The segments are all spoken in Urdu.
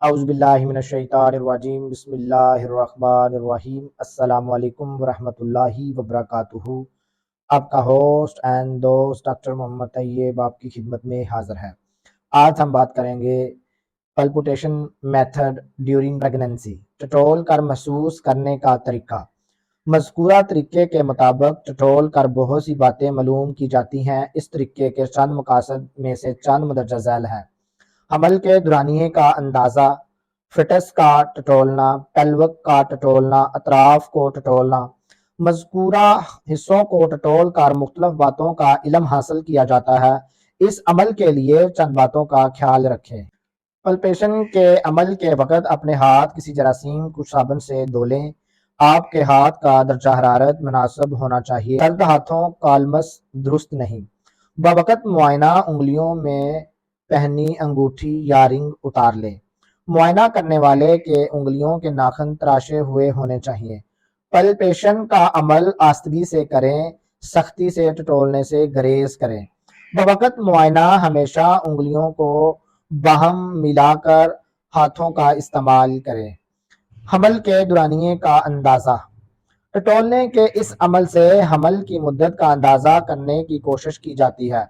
اعوذ باللہ من الشیطان الرجیم، بسم اللہ الرحمن الرحیم۔ السلام علیکم ورحمۃ اللہ وبرکاتہ۔ آپ کا ہوسٹ اینڈ دوست ڈاکٹر محمد طیب آپ کی خدمت میں حاضر ہے۔ آج ہم بات کریں گے پلپوٹیشن میتھڈ ڈیورنگ پریگننسی، ٹٹول کر محسوس کرنے کا طریقہ۔ مذکورہ طریقے کے مطابق ٹٹول کر بہت سی باتیں معلوم کی جاتی ہیں۔ اس طریقے کے چند مقاصد میں سے چند مندرجہ ذیل ہیں: حمل کے دورانیے کا اندازہ، فٹس کا ٹٹولنا، پیلوک کا ٹٹولنا، اطراف کو ٹٹولنا۔ مذکورہ حصوں کو ٹٹول کر مختلف باتوں کا علم حاصل کیا جاتا ہے۔ اس عمل کے لیے چند باتوں کا خیال رکھیں۔ پلپیشن کے عمل کے وقت اپنے ہاتھ کسی جراثیم کو صابن سے دھو لیں۔ آپ کے ہاتھ کا درجہ حرارت مناسب ہونا چاہیے۔ سرد ہاتھوں کا لمس درست نہیں۔ بوقت معائنہ انگلیوں میں پہنی انگوٹھی یا رنگ اتار لیں۔ معائنہ کرنے والے کے انگلیوں کے ناخن تراشے ہوئے ہونے چاہیے۔ پلپیشن کا عمل آستگی سے کریں، سختی سے ٹٹولنے سے گریز کریں۔ بوقت معائنہ ہمیشہ انگلیوں کو باہم ملا کر ہاتھوں کا استعمال کریں۔ حمل کے دورانیے کا اندازہ۔ ٹٹولنے کے اس عمل سے حمل کی مدت کا اندازہ کرنے کی کوشش کی جاتی ہے،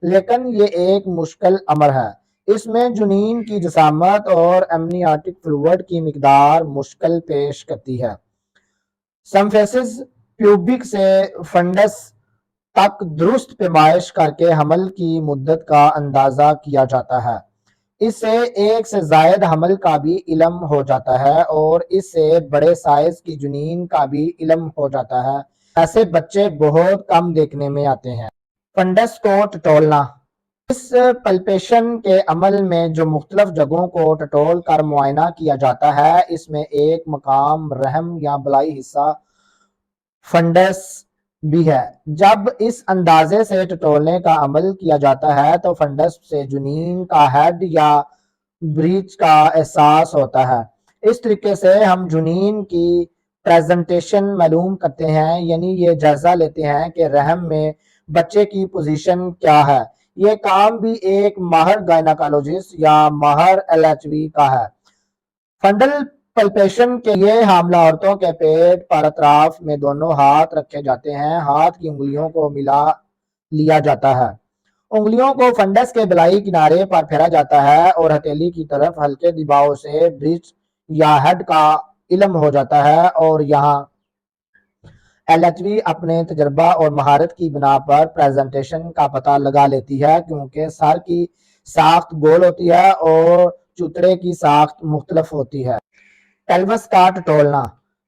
لیکن یہ ایک مشکل امر ہے۔ اس میں جنین کی جسامت اور ایمنیاٹک فلوئڈ کی مقدار مشکل پیش کرتی ہے۔ سمفیسس پیوبک سے فنڈس تک درست پیمائش کر کے حمل کی مدت کا اندازہ کیا جاتا ہے۔ اس سے ایک سے زائد حمل کا بھی علم ہو جاتا ہے اور اس سے بڑے سائز کی جنین کا بھی علم ہو جاتا ہے۔ ایسے بچے بہت کم دیکھنے میں آتے ہیں۔ فنڈس کو ٹٹولنا۔ اس پلپیشن کے عمل میں جو مختلف جگہوں کو ٹٹول کر معائنہ کیا جاتا ہے، اس میں ایک مقام رحم یا بالائی حصہ فنڈس بھی ہے۔ جب اس اندازے سے ٹٹولنے کا عمل کیا جاتا ہے تو فنڈس سے جنین کا ہیڈ یا بریچ کا احساس ہوتا ہے۔ اس طریقے سے ہم جنین کی پریزنٹیشن معلوم کرتے ہیں، یعنی یہ جائزہ لیتے ہیں کہ رحم میں بچے کی پوزیشن کیا ہے۔ یہ کام بھی ایک ماہر گائنیکالوجسٹ یا ماہر LHV کا ہے۔ فنڈل پلپیشن کے لیے حاملہ عورتوں کے پیٹ پر اطراف میں دونوں ہاتھ رکھے جاتے ہیں۔ ہاتھ کی انگلیوں کو ملا لیا جاتا ہے۔ انگلیوں کو فنڈس کے بالائی کنارے پر پھیرا جاتا ہے اور ہتھیلی کی طرف ہلکے دباؤ سے برچ یا ہیڈ کا علم ہو جاتا ہے، اور یہاں LHV اپنے تجربہ اور مہارت کی بنا پر پریزنٹیشن کا پتہ لگا لیتی ہے، کیونکہ سر کی ساخت گول ہوتی ہے اور چوتڑے کی ساخت مختلف ہوتی ہے۔ پیلوس کا ٹٹولنا۔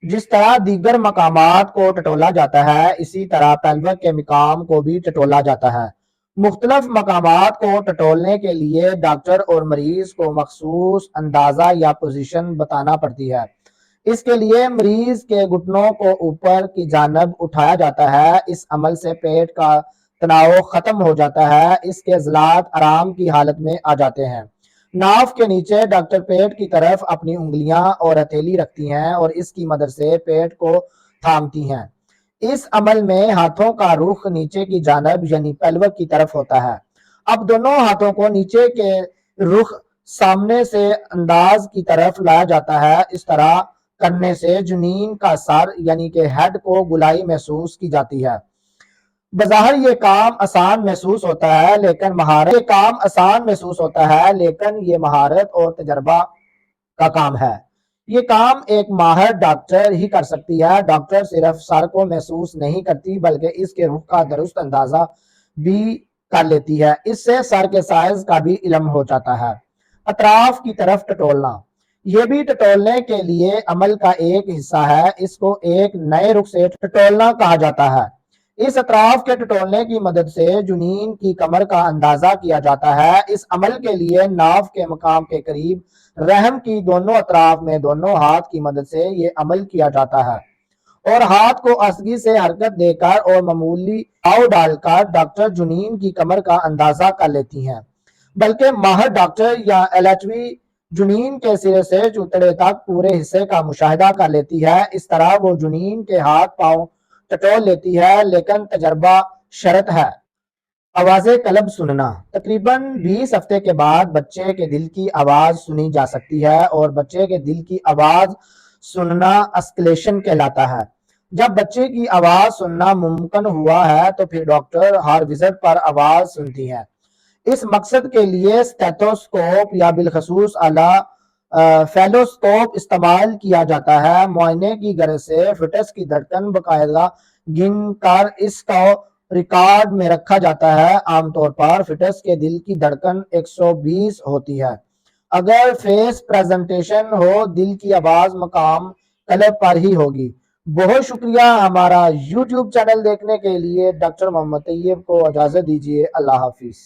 جس طرح دیگر مقامات کو ٹٹولا جاتا ہے، اسی طرح پیلوک کے مقام کو بھی ٹٹولا جاتا ہے۔ مختلف مقامات کو ٹٹولنے کے لیے ڈاکٹر اور مریض کو مخصوص اندازہ یا پوزیشن بتانا پڑتی ہے۔ اس کے لیے مریض کے گھٹنوں کو اوپر کی جانب اٹھایا جاتا ہے۔ اس عمل سے پیٹ کا تناؤ ختم ہو جاتا ہے۔ اس کے عضلات آرام کی حالت میں آ جاتے ہیں۔ ناف کے نیچے ڈاکٹر پیٹ کی طرف اپنی انگلیاں اور ہتھیلی رکھتی ہیں اور اس کی مدد سے پیٹ کو تھامتی ہیں۔ اس عمل میں ہاتھوں کا رخ نیچے کی جانب یعنی پیلوک کی طرف ہوتا ہے۔ اب دونوں ہاتھوں کو نیچے کے رخ سامنے سے انداز کی طرف لایا جاتا ہے۔ اس طرح کرنے سے جنین کا سر یعنی کہ ہیڈ کو گولائی محسوس کی جاتی ہے۔ بظاہر یہ کام آسان محسوس ہوتا ہے، لیکن یہ مہارت اور تجربہ کا کام ہے۔ یہ کام ایک ماہر ڈاکٹر ہی کر سکتی ہے۔ ڈاکٹر صرف سر کو محسوس نہیں کرتی بلکہ اس کے رخ کا درست اندازہ بھی کر لیتی ہے۔ اس سے سر کے سائز کا بھی علم ہو جاتا ہے۔ اطراف کی طرف ٹٹولنا۔ یہ بھی ٹٹولنے کے لیے عمل کا ایک حصہ ہے۔ اس کو ایک نئے رخ سے ٹٹولنا کہا جاتا ہے۔ اس اطراف کے ٹٹولنے کی مدد سے جنین کی کمر کا اندازہ کیا جاتا ہے۔ اس عمل کے لیے ناف کے مقام کے قریب رحم کی دونوں اطراف میں دونوں ہاتھ کی مدد سے یہ عمل کیا جاتا ہے، اور ہاتھ کو آستگی سے حرکت دے کر اور معمولی دباؤ ڈال کر ڈاکٹر جنین کی کمر کا اندازہ کر لیتی ہیں، بلکہ ماہر ڈاکٹر یا LHV جنین کے سرے سے چوتڑے تک پورے حصے کا مشاہدہ کر لیتی ہے۔ اس طرح وہ جنین کے ہاتھ پاؤں ٹٹول لیتی ہے، لیکن تجربہ شرط ہے۔ آواز قلب سننا، تقریباً 20 ہفتے کے بعد بچے کے دل کی آواز سنی جا سکتی ہے، اور بچے کے دل کی آواز سننا اسکلیشن کہلاتا ہے۔ جب بچے کی آواز سننا ممکن ہوا ہے تو پھر ڈاکٹر ہر وزٹ پر آواز سنتی ہے۔ اس مقصد کے لیے سٹیتھوسکوپ یا بالخصوص اعلیٰ فیلوسکوپ استعمال کیا جاتا ہے۔ معائنے کی غرض سے فٹس کی دھڑکن باقاعدہ گن کر اس کو ریکارڈ میں رکھا جاتا ہے۔ عام طور پر فٹس کے دل کی دھڑکن 120 ہوتی ہے۔ اگر فیس پریزنٹیشن ہو، دل کی آواز مقام قلب پر ہی ہوگی۔ بہت شکریہ ہمارا یوٹیوب چینل دیکھنے کے لیے۔ ڈاکٹر محمد طیب کو اجازت دیجیے۔ اللہ حافظ۔